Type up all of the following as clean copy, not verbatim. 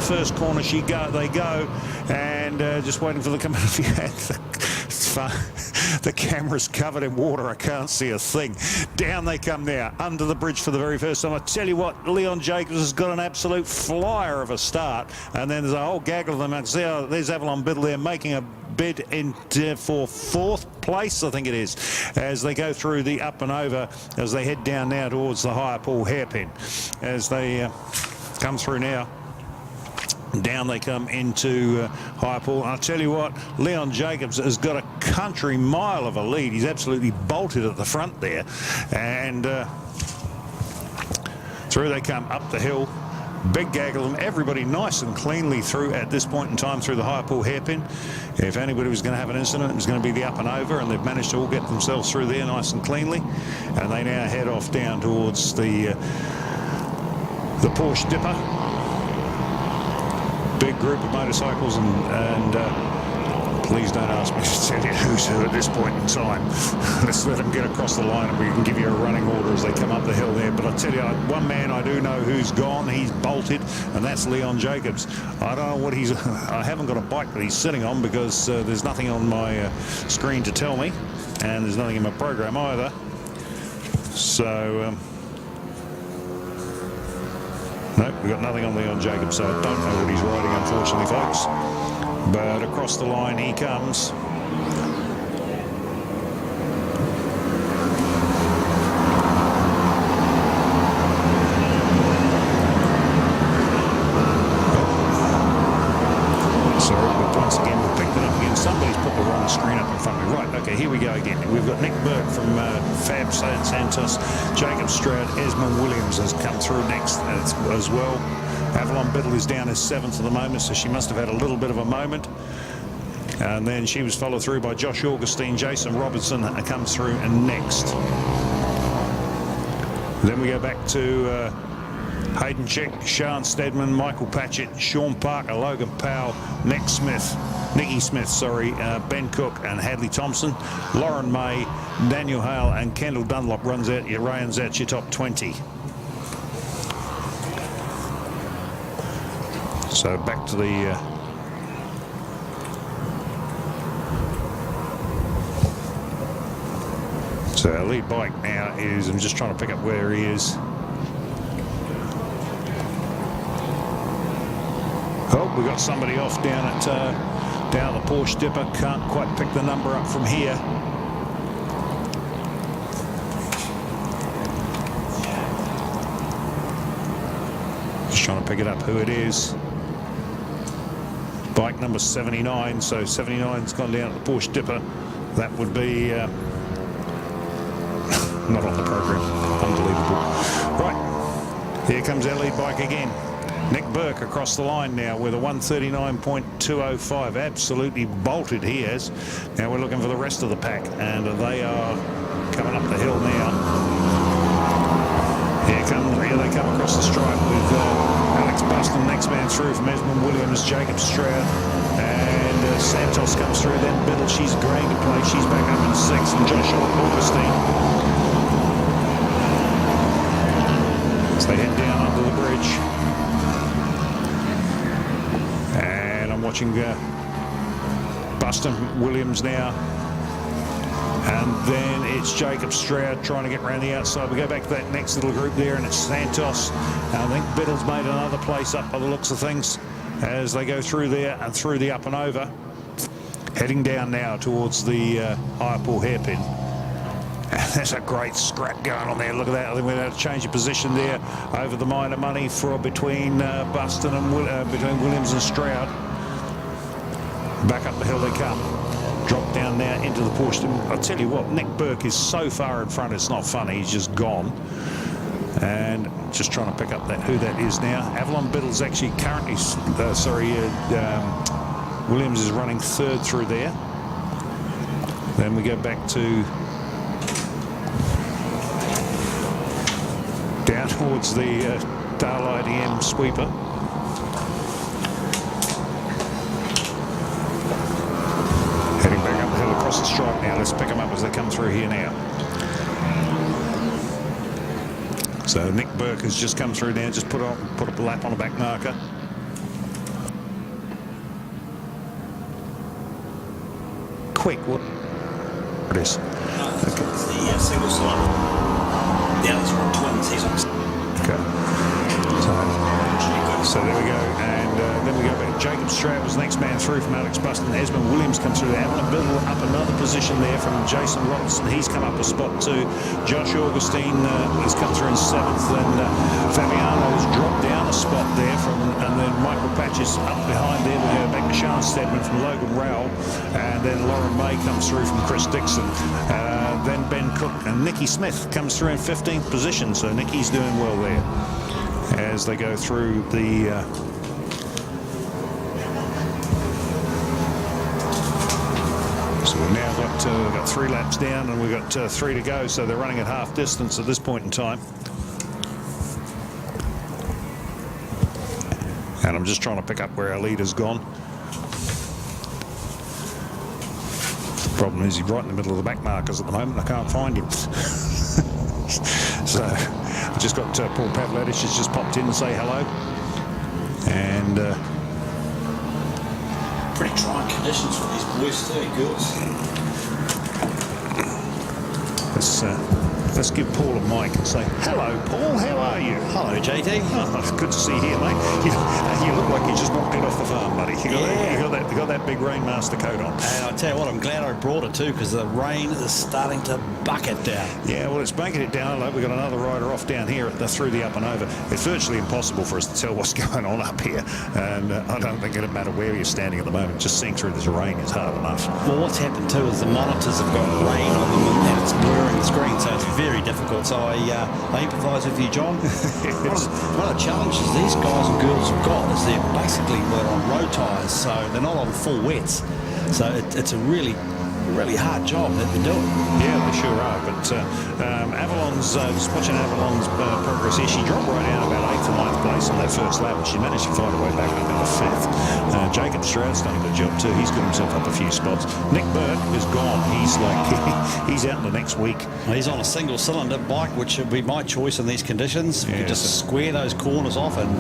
first corner they go, and just waiting for the come out. It's fun. The camera's covered in water. I can't see a thing. Down they come now, under the bridge for the very first time. I tell you what, Leon Jacobs has got an absolute flyer of a start, and then there's a whole gaggle of them. There's Avalon Biddle there making a bid for 4th place, I think it is, as they go through the up and over, as they head down now towards the higher pool hairpin. As they come through now, down they come into high pool. And I'll tell you what, Leon Jacobs has got a country mile of a lead. He's absolutely bolted at the front there, and through they come up the hill. Big gaggle of them, everybody nice and cleanly through at this point in time through the high pool hairpin. If anybody was going to have an incident, it was going to be the up and over, and they've managed to all get themselves through there nice and cleanly. And they now head off down towards the Porsche Dipper. Big group of motorcycles, and please don't ask me to tell you who's who at this point in time. Let's let them get across the line and we can give you a running order as they come up the hill there. But I tell you, one man I do know who's gone, he's bolted, and that's Leon Jacobs. I don't know what I haven't got a bike that he's sitting on, because there's nothing on my screen to tell me, and there's nothing in my program either. So, no, we've got nothing on Leon Jacobs, so I don't know what he's riding, unfortunately, folks. But across the line he comes. Sorry, but once again we'll pick that up again. Somebody's put the wrong screen up in front of me. Right, okay, here we go again. We've got Nick Burke from Fab Santos. Jacob Stroud, Esmond Williams has come through next as well. Avalon Biddle is down as 7th at the moment, so she must have had a little bit of a moment. And then she was followed through by Josh Augustine. Jason Robertson comes through and next. Then we go back to Hayden Chick, Sean Stedman, Michael Patchett, Sean Parker, Logan Powell, Nicky Smith, Ben Cook and Hadley Thompson, Lauren May, Daniel Hale and Kendall Dunlop runs out your top 20. So back to the so our lead bike now is, I'm just trying to pick up where he is. Oh, we got somebody off down at down the Porsche Dipper. Can't quite pick the number up from here. Just trying to pick it up who it is. Bike number 79, so 79's gone down at the Porsche Dipper. That would be not on the program. Unbelievable. Right, here comes our lead bike again. Nick Burke across the line now with a 139.205. Absolutely bolted he is. Now we're looking for the rest of the pack, and they are coming up the hill now. Here they come across the stripe with Alex Buston, next man through from Esmond Williams, Jacob Stroud, and Santos comes through, then Biddle, she's agreeing to play, she's back up in 6th, and Josh Augustine. As they head down under the bridge. And I'm watching Buston Williams now. And then it's Jacob Stroud trying to get around the outside. We go back to that next little group there, and it's Santos. And I think Biddle's made another place up by the looks of things as they go through there and through the up and over. Heading down now towards the higher pool hairpin. And there's a great scrap going on there. Look at that. I think we're going to change of position there over the minor money for between Buston and between Williams and Stroud. Back up the hill they come. Drop down now into the Porsche. I'll tell you what, Nick Burke is so far in front, it's not funny. He's just gone. And just trying to pick up who that is now. Avalon Biddle's actually currently, Williams is running 3rd through there. Then we go back to down towards the Dale IDM sweeper. Heading back up the hill across the stripe now. Let's pick them up as they come through here now. So Nick Burke has just come through now, just put a lap on the back marker. quick. What it is? No, it's the single cylinder. The others are on twins. He's on. Okay. So there we go, and then we go back. Jacob Stroud was the next man through from Alex Buston. Esmond Williams comes through. Avalon Biddle up another position there from Jason Robertson. He's come up a spot too. Josh Augustine has come through in 7th, and Fabiano has dropped down a spot there and then Michael Patch is up behind there. We go back to Sean Stedman from Logan Rowell, and then Lauren May comes through from Chris Dixon. Then Ben Cook and Nikki Smith comes through in 15th position, so Nikki's doing well there as they go through the so we've now got 3 laps down, and we've got 3 to go, so they're running at half distance at this point in time. And I'm just trying to pick up where our leader's gone. The problem is he's right in the middle of the back markers at the moment. I can't find him. So I just got Paul Pavlovich has just popped in to say hello. And pretty trying conditions for these boys too, girls. Let's give Paul a mic and say, hello, Paul, how are you? Hello, JT. Oh, good to see you here, mate. You look like you just knocked it off the farm, buddy. You got that big Rainmaster coat on. And I tell you what, I'm glad I brought it too, because the rain is starting to bucket down. Yeah, well, it's making it down. Like, we've got another rider off down here through the up and over. It's virtually impossible for us to tell what's going on up here. And I don't think it'll matter where you're standing at the moment. Just seeing through this rain is hard enough. Well, what's happened too is the monitors have got rain on them and it's blurring the screen, so it's very difficult. So I empathise with you, John. One of the challenges these guys and girls have got is they're basically on road tyres, so they're not on full wets. So it's a really hard job that they're doing. Yeah, they sure are. But Avalon's, just watching Avalon's progress here, she dropped right down about 8th or 9th place on that first lap, but she managed to find her way back up into 5th. Jacob Stroud's done a good job too. He's got himself up a few spots. Nick Burt is gone. He's he's out in the next week. Well, he's on a single cylinder bike, which would be my choice in these conditions. You just square those corners off and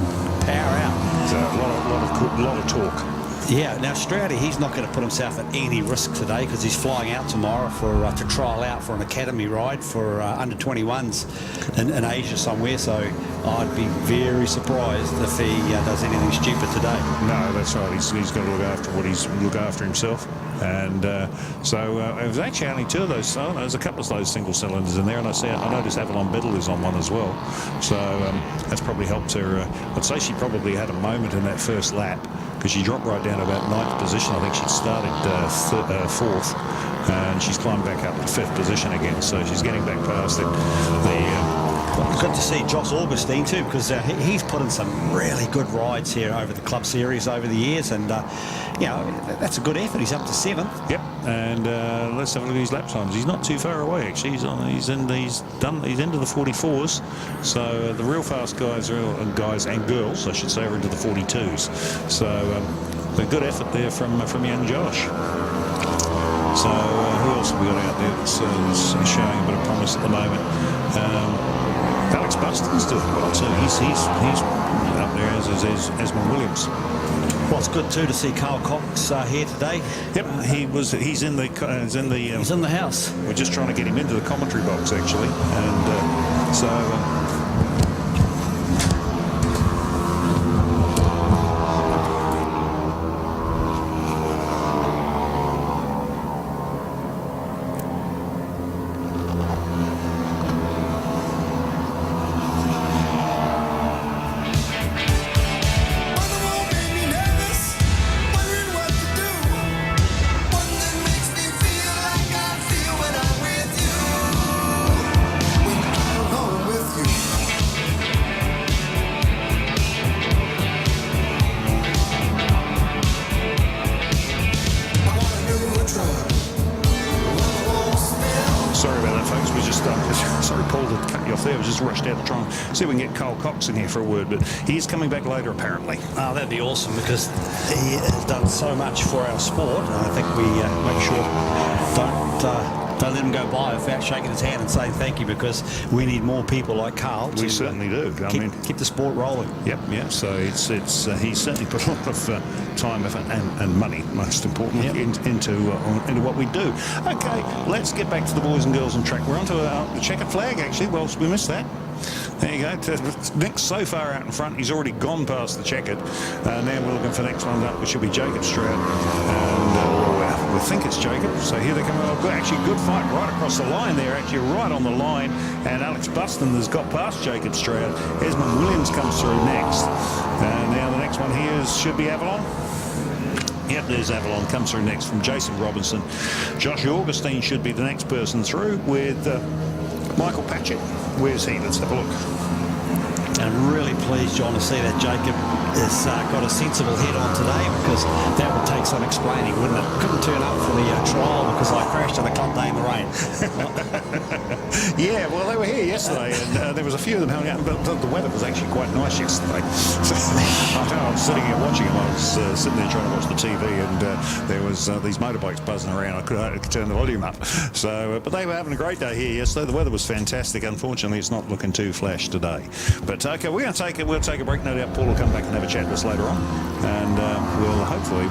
power out. So a lot of torque. Yeah, now Stroudy, he's not going to put himself at any risk today because he's flying out tomorrow for to trial out for an academy ride for under 21s in Asia somewhere. So I'd be very surprised if he does anything stupid today. No, that's right. He's got to look after himself. And so it was actually only 2 of those. There's a couple of those single cylinders in there, and I noticed Avalon Biddle is on one as well. So that's probably helped her. I'd say she probably had a moment in that first lap, because she dropped right down to about 9th position. I think she'd started 4th, and she's climbed back up to 5th position again. So she's getting back past it. Good to see Josh Augustine too, because he's put in some really good rides here over the club series over the years, and that's a good effort. He's up to 7th. Yep, and let's have a look at his lap times. He's not too far away actually. He's into the 44s. So the real fast guys and girls, I should say, are into the 42s. So a good effort there from young Josh. So who else have we got out there that's showing a bit of promise at the moment? Alex Buston's doing well too. He's up there as is Esmond Williams. Well, it's good too to see Carl Cox here today. Yep, he's in the house. We're just trying to get him into the commentary box actually, and so. Rushed out to try and see if we can get Carl Cox in here for a word, but he's coming back later apparently. Oh, that'd be awesome, because he has done so much for our sport. I think we make sure don't let him go by without shaking his hand and saying thank you, because we need more people like Carl. We certainly do. Keep the sport rolling. Yep. So it's he's certainly put a lot of time, effort, and money, most importantly, into what we do. Okay, let's get back to the boys and girls on track. We're onto the checkered flag, actually. Well, we missed that. There you go. Nick's so far out in front, he's already gone past the checkered. Now we're looking for the next one up, which should be Jacob Stroud. And we think it's Jacob. So here they come. Actually, good fight right across the line there, actually right on the line. And Alex Buston has got past Jacob Stroud. Esmond Williams comes through next. And now the next one here should be Avalon. Yep, there's Avalon, comes through next from Jason Robinson. Josh Augustine should be the next person through with Michael Patchett. Where's he? Let's have a look. And I'm really pleased, John, to see that Jacob has got a sensible head on today, because that would take some explaining, wouldn't it? Couldn't turn up for the trial because I crashed on a club day in the rain. Yeah, well, they were here yesterday, and there was a few of them hanging out, but the weather was actually quite nice yesterday. So, I was sitting here watching them. I was sitting there trying to watch the TV, and there was these motorbikes buzzing around. I could turn the volume up. So, but they were having a great day here yesterday. The weather was fantastic. Unfortunately, it's not looking too flash today. But okay, we're going to take it. We'll take a break. No doubt Paul will come back and have a chat with us later on, and we'll hopefully